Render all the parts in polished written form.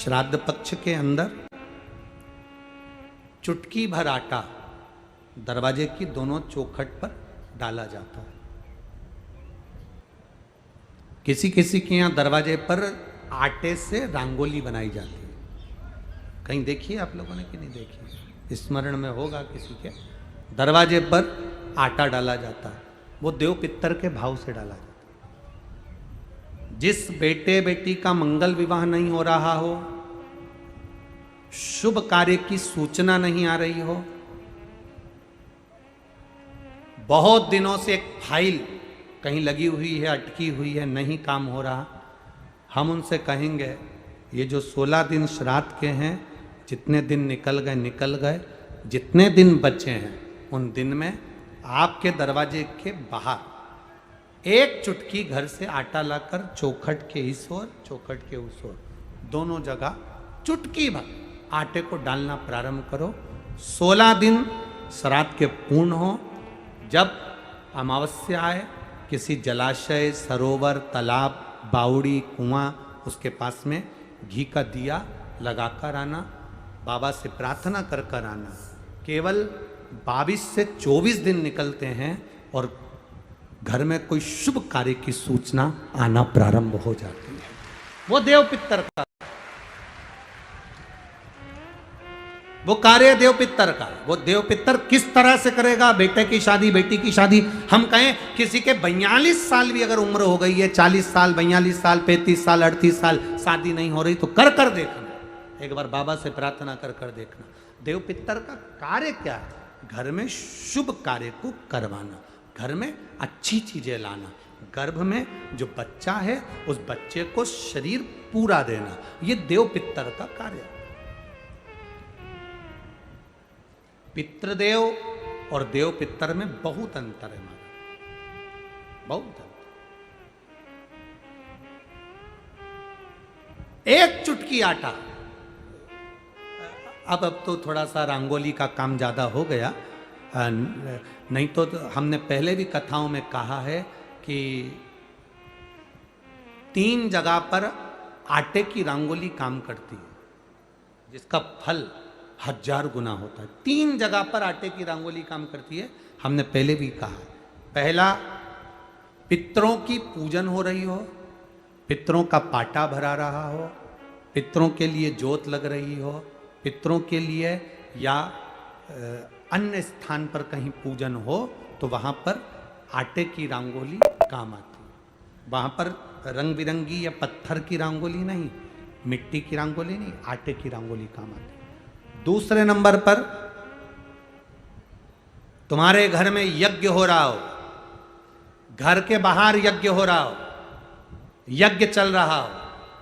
श्राद्ध पक्ष के अंदर चुटकी भर आटा दरवाजे की दोनों चौखट पर डाला जाता है। किसी किसी के यहाँ दरवाजे पर आटे से रंगोली बनाई जाती है। कहीं देखिए आप लोगों ने कि नहीं देखी? स्मरण में होगा किसी के। दरवाजे पर आटा डाला जाता है, वो देव पितर के भाव से डाला जाता है। जिस बेटे बेटी का मंगल विवाह नहीं हो रहा हो, शुभ कार्य की सूचना नहीं आ रही हो, बहुत दिनों से एक फाइल कहीं लगी हुई है, अटकी हुई है, नहीं काम हो रहा, हम उनसे कहेंगे ये जो 16 दिन श्राद्ध के हैं, जितने दिन निकल गए, जितने दिन बचे हैं उन दिन में आपके दरवाजे के बाहर एक चुटकी घर से आटा लाकर चौखट के इस ओर चौखट के उस ओर दोनों जगह चुटकी भर आटे को डालना प्रारंभ करो। 16 दिन श्राद्ध के पूर्ण हो। जब अमावस्या आए, किसी जलाशय, सरोवर, तालाब, बावड़ी, कुआं, उसके पास में घी का दिया लगाकर आना, बाबा से प्रार्थना कर कर आना। केवल 22 से 24 दिन निकलते हैं और घर में कोई शुभ कार्य की सूचना आना प्रारंभ हो जाती है। वो देव पितर का, वो कार्य देव पितर का। वो देव पितर किस तरह से करेगा? बेटे की शादी, बेटी की शादी, हम कहें किसी के 42 साल भी अगर उम्र हो गई है, 40 साल, 42 साल, 35 साल, 38 साल, शादी नहीं हो रही तो कर कर देखना, एक बार बाबा से प्रार्थना कर कर देखना। देव पितर का कार्य क्या है? घर में शुभ कार्य को करवाना, घर में अच्छी चीजें लाना, गर्भ में जो बच्चा है उस बच्चे को शरीर पूरा देना, ये देव पितर का कार्य है। पितृदेव और देव पितर में बहुत अंतर है, बहुत अंतर। एक चुटकी आटा, अब तो थोड़ा सा रंगोली का काम ज़्यादा हो गया, नहीं तो हमने पहले भी कथाओं में कहा है कि 3 जगह पर आटे की रंगोली काम करती है, जिसका फल 1000 गुना होता है। 3 जगह पर आटे की रंगोली काम करती है, हमने पहले भी कहा। पहला, पितरों की पूजन हो रही हो, पितरों का पाटा भरा रहा हो, पितरों के लिए जोत लग रही हो, पितरों के लिए या अन्य स्थान पर कहीं पूजन हो, तो वहाँ पर आटे की रंगोली काम आती है। वहाँ पर रंग बिरंगी या पत्थर की रंगोली नहीं, मिट्टी की रंगोली नहीं, आटे की रंगोली काम आती है। दूसरे नंबर पर, तुम्हारे घर में यज्ञ हो रहा हो, घर के बाहर यज्ञ हो रहा हो, यज्ञ चल रहा हो,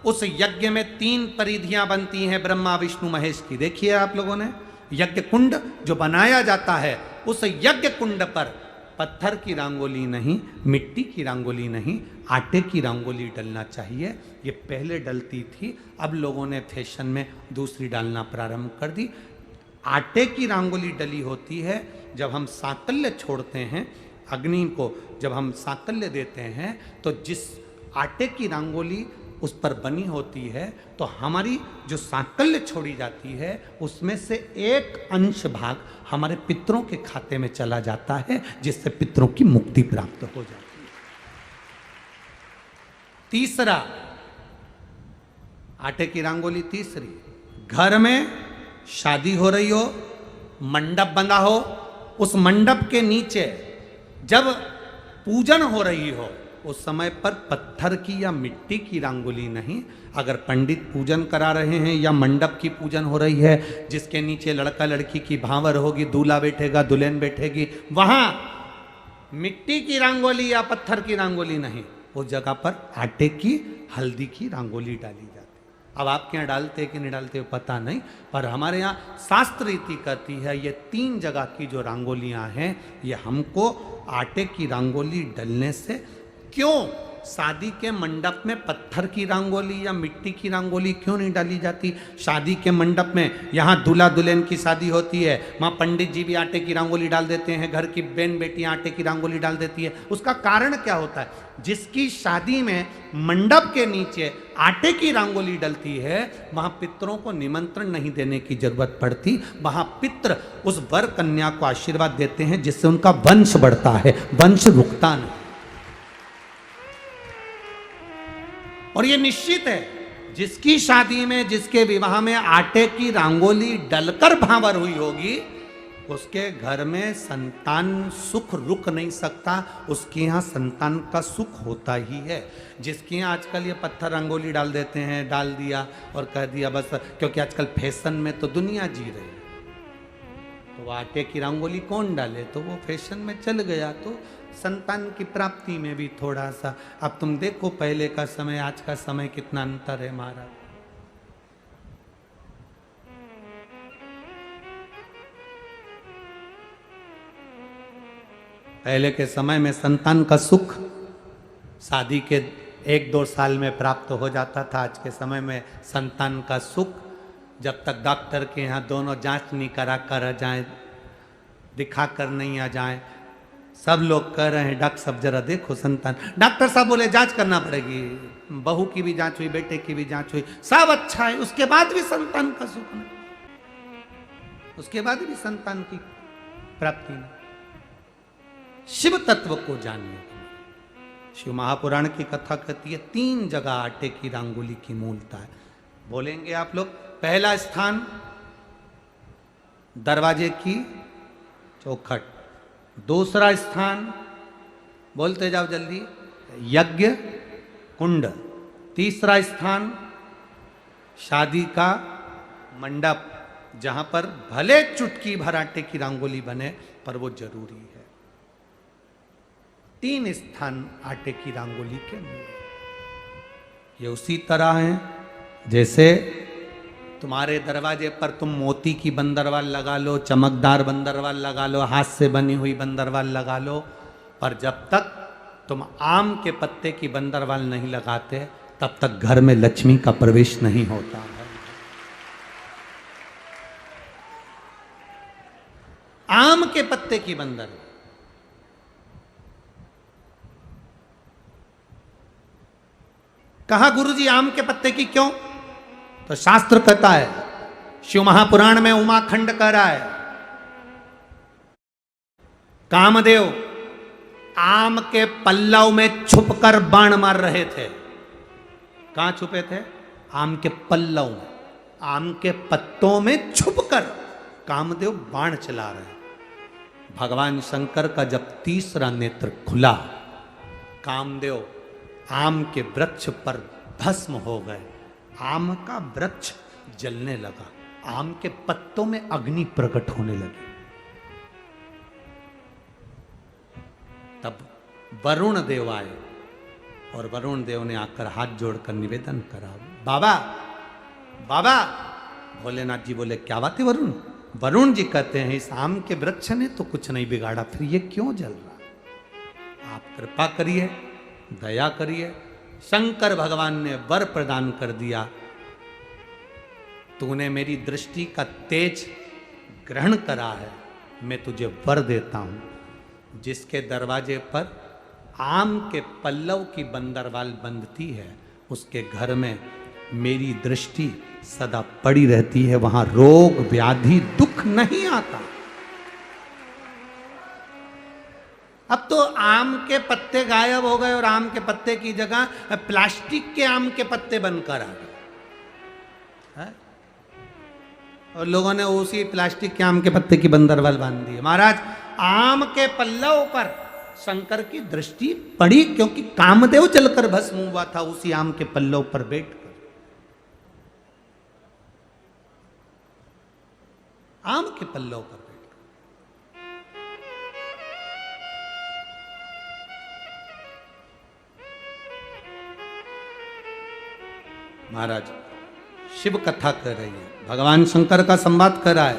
उस यज्ञ में 3 परिधियां बनती हैं ब्रह्मा विष्णु महेश की। देखिए आप लोगों ने, यज्ञ कुंड जो बनाया जाता है, उस यज्ञ कुंड पर पत्थर की रंगोली नहीं, मिट्टी की रंगोली नहीं, आटे की रंगोली डलना चाहिए। ये पहले डलती थी, अब लोगों ने फैशन में दूसरी डालना प्रारंभ कर दी। आटे की रंगोली डली होती है जब हम साकल्य छोड़ते हैं, अग्नि को जब हम साकल्य देते हैं, तो जिस आटे की रंगोली उस पर बनी होती है, तो हमारी जो साकल्य छोड़ी जाती है उसमें से एक अंश भाग हमारे पितरों के खाते में चला जाता है, जिससे पितरों की मुक्ति प्राप्त हो जाती है। तीसरा, आटे की रंगोली तीसरी, घर में शादी हो रही हो, मंडप बंधा हो, उस मंडप के नीचे जब पूजन हो रही हो, उस समय पर पत्थर की या मिट्टी की रंगोली नहीं। अगर पंडित पूजन करा रहे हैं या मंडप की पूजन हो रही है, जिसके नीचे लड़का लड़की की भांवर होगी, दूल्हा बैठेगा, दुल्हन बैठेगी, वहां मिट्टी की रंगोली या पत्थर की रंगोली नहीं, उस जगह पर आटे की, हल्दी की रंगोली डाली जाती है। अब आपके यहाँ डालते कि नहीं डालते पता नहीं, पर हमारे यहाँ शास्त्र रीति कहती है ये 3 जगह की जो रंगोलियाँ हैं, ये हमको आटे की रंगोली डलने से, क्यों? शादी के मंडप में पत्थर की रंगोली या मिट्टी की रंगोली क्यों नहीं डाली जाती? शादी के मंडप में यहाँ दूल्हा दुल्हन की शादी होती है, वहाँ पंडित जी भी आटे की रंगोली डाल देते हैं, घर की बहन बेटियाँ आटे की रंगोली डाल देती है। उसका कारण क्या होता है? जिसकी शादी में मंडप के नीचे आटे की रंगोली डलती है, वहाँ पितरों को निमंत्रण नहीं देने की जरूरत पड़ती। वहाँ पितर उस वर कन्या को आशीर्वाद देते हैं, जिससे उनका वंश बढ़ता है, वंश रुकता नहीं। और ये निश्चित है, जिसकी शादी में, जिसके विवाह में आटे की रंगोली डलकर भांवर हुई होगी, उसके घर में संतान सुख रुक नहीं सकता, उसके यहाँ संतान का सुख होता ही है। जिसके यहाँ आजकल ये पत्थर रंगोली डाल देते हैं, डाल दिया और कह दिया बस, क्योंकि आजकल फैशन में तो दुनिया जी रही है, तो वो आटे की रंगोली कौन डाले, तो वो फैशन में चल गया। तो संतान की प्राप्ति में भी थोड़ा सा, अब तुम देखो पहले का समय आज का समय कितना अंतर है महाराज। पहले के समय में संतान का सुख शादी के 1-2 साल में प्राप्त हो जाता था। आज के समय में संतान का सुख जब तक डॉक्टर के यहाँ दोनों जांच नहीं करा कर आ जाए, दिखा कर नहीं आ जाए। सब लोग कह रहे हैं डॉक्टर साहब जरा देखो संतान, डॉक्टर साहब बोले जांच करना पड़ेगी, बहू की भी जांच हुई, बेटे की भी जांच हुई, सब अच्छा है, उसके बाद भी संतान का सुख नहीं, उसके बाद भी संतान की प्राप्ति नहीं। शिव तत्व को जानिए। शिव महापुराण की कथा कहती है 3 जगह आटे की रंगोली की मूलता है। बोलेंगे आप लोग। पहला स्थान दरवाजे की चौखट, दूसरा स्थान बोलते जाओ जल्दी यज्ञ कुंड, तीसरा स्थान शादी का मंडप, जहां पर भले चुटकी भर आटे की रंगोली बने पर वो जरूरी है। 3 स्थान आटे की रंगोली के मिले। ये उसी तरह है जैसे तुम्हारे दरवाजे पर तुम मोती की बंदरवाल लगा लो, चमकदार बंदरवाल लगा लो, हाथ से बनी हुई बंदरवाल लगा लो, पर जब तक तुम आम के पत्ते की बंदरवाल नहीं लगाते तब तक घर में लक्ष्मी का प्रवेश नहीं होता है। आम के पत्ते की बंदर, कहा गुरुजी आम के पत्ते की क्यों? तो शास्त्र कहता है, शिव महापुराण में उमाखंड कह रहा है, कामदेव आम के पल्लव में छुपकर बाण मार रहे थे। कहां छुपे थे? आम के पल्लव में, आम के पत्तों में छुपकर कामदेव बाण चला रहे। भगवान शंकर का जब तीसरा नेत्र खुला, कामदेव आम के वृक्ष पर भस्म हो गए। आम का वृक्ष जलने लगा, आम के पत्तों में अग्नि प्रकट होने लगी। तब वरुण देव आए और वरुण देव ने आकर हाथ जोड़कर निवेदन करा, बाबा बाबा। भोलेनाथ जी बोले क्या बात है वरुण? वरुण जी कहते हैं इस आम के वृक्ष ने तो कुछ नहीं बिगाड़ा, फिर ये क्यों जल रहा? आप कृपा करिए, दया करिए। शंकर भगवान ने वर प्रदान कर दिया, तूने मेरी दृष्टि का तेज ग्रहण करा है, मैं तुझे वर देता हूं। जिसके दरवाजे पर आम के पल्लव की बंदरवाल बंधती है, उसके घर में मेरी दृष्टि सदा पड़ी रहती है, वहां रोग व्याधि दुख नहीं आता। अब तो आम के पत्ते गायब हो गए और आम के पत्ते की जगह प्लास्टिक के आम के पत्ते बनकर आ गए, और लोगों ने उसी प्लास्टिक के आम के पत्ते की बंदरवाल बांध दी। महाराज आम के पल्लव पर शंकर की दृष्टि पड़ी, क्योंकि कामदेव जलकर भस्म हुआ था उसी आम के पल्लव पर बैठकर। आम के पल्लव पर महाराज शिव कथा कर रही है, भगवान शंकर का संवाद कर रहा है,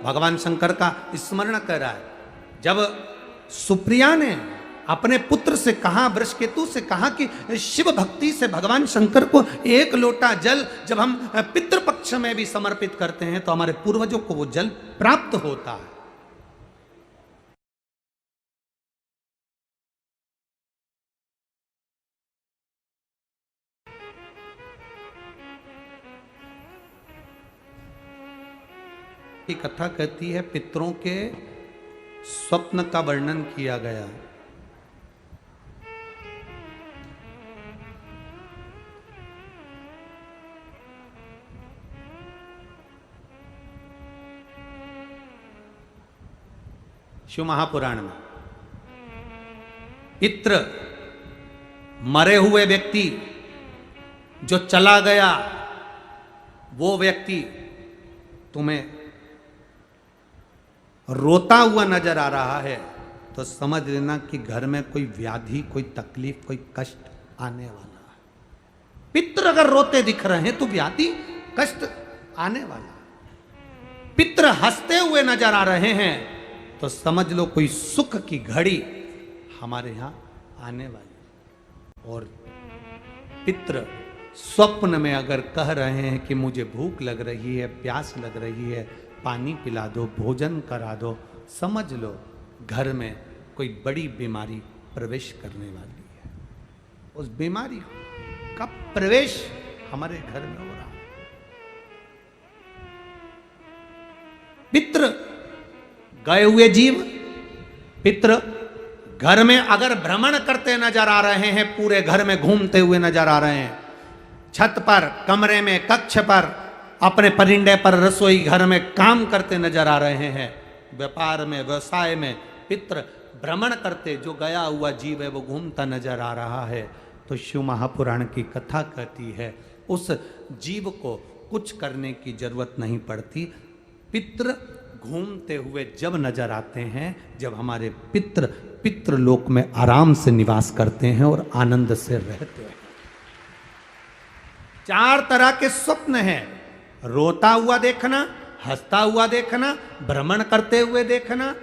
भगवान शंकर का स्मरण कर रहा है। जब सुप्रिया ने अपने पुत्र से कहा, वृषकेतु से कहा कि शिव भक्ति से भगवान शंकर को एक लोटा जल जब हम पितृपक्ष में भी समर्पित करते हैं तो हमारे पूर्वजों को वो जल प्राप्त होता है। की कथा कहती है, पितरों के स्वप्न का वर्णन किया गया। शिव महापुराण में पितृ, मरे हुए व्यक्ति जो चला गया, वो व्यक्ति तुम्हें रोता हुआ नजर आ रहा है तो समझ लेना कि घर में कोई व्याधि, कोई तकलीफ, कोई कष्ट आने वाला है। पितृ अगर रोते दिख रहे हैं तो व्याधि, कष्ट आने वाला है। पितृ हंसते हुए नजर आ रहे हैं तो समझ लो कोई सुख की घड़ी हमारे यहां आने वाली। और पितृ स्वप्न में अगर कह रहे हैं कि मुझे भूख लग रही है, प्यास लग रही है, पानी पिला दो, भोजन करा दो, समझ लो घर में कोई बड़ी बीमारी प्रवेश करने वाली है। उस बीमारी का प्रवेश हमारे घर में हो रहा है। पितृ गए हुए जीव, पितृ घर में अगर भ्रमण करते नजर आ रहे हैं, पूरे घर में घूमते हुए नजर आ रहे हैं, छत पर, कमरे में, कक्ष पर, अपने परिंदे पर, रसोई घर में काम करते नजर आ रहे हैं, व्यापार में, व्यवसाय में पितृ भ्रमण करते, जो गया हुआ जीव है वो घूमता नजर आ रहा है, तो शिव महापुराण की कथा कहती है उस जीव को कुछ करने की जरूरत नहीं पड़ती। पितृ घूमते हुए जब नजर आते हैं, जब हमारे पितृ पितृलोक में आराम से निवास करते हैं और आनंद से रहते हैं। 4 तरह के स्वप्न हैं, रोता हुआ देखना, हंसता हुआ देखना, भ्रमण करते हुए देखना,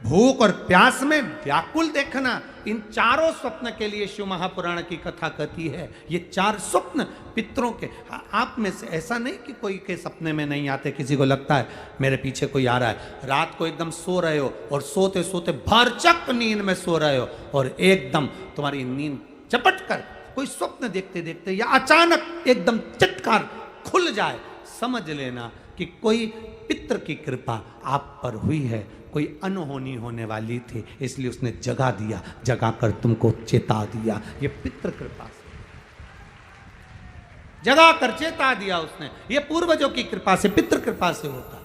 भूख और प्यास में व्याकुल देखना। इन चारों स्वप्न के लिए शिव महापुराण की कथा कहती है। ये 4 स्वप्न पितरों के, आप में से ऐसा नहीं कि कोई के सपने में नहीं आते। किसी को लगता है मेरे पीछे कोई आ रहा है, रात को एकदम सो रहे हो और सोते सोते भरचक नींद में सो रहे हो और एकदम तुम्हारी नींद चपट कर कोई स्वप्न देखते देखते या अचानक एकदम चटकार खुल जाए, समझ लेना कि कोई पितृ की कृपा आप पर हुई है, कोई अनहोनी होने वाली थी, इसलिए उसने जगा दिया, जगा कर तुमको चेता दिया। ये पितृ कृपा से जगा कर चेता दिया उसने, ये पूर्वजों की कृपा से, पितृ कृपा से होता है।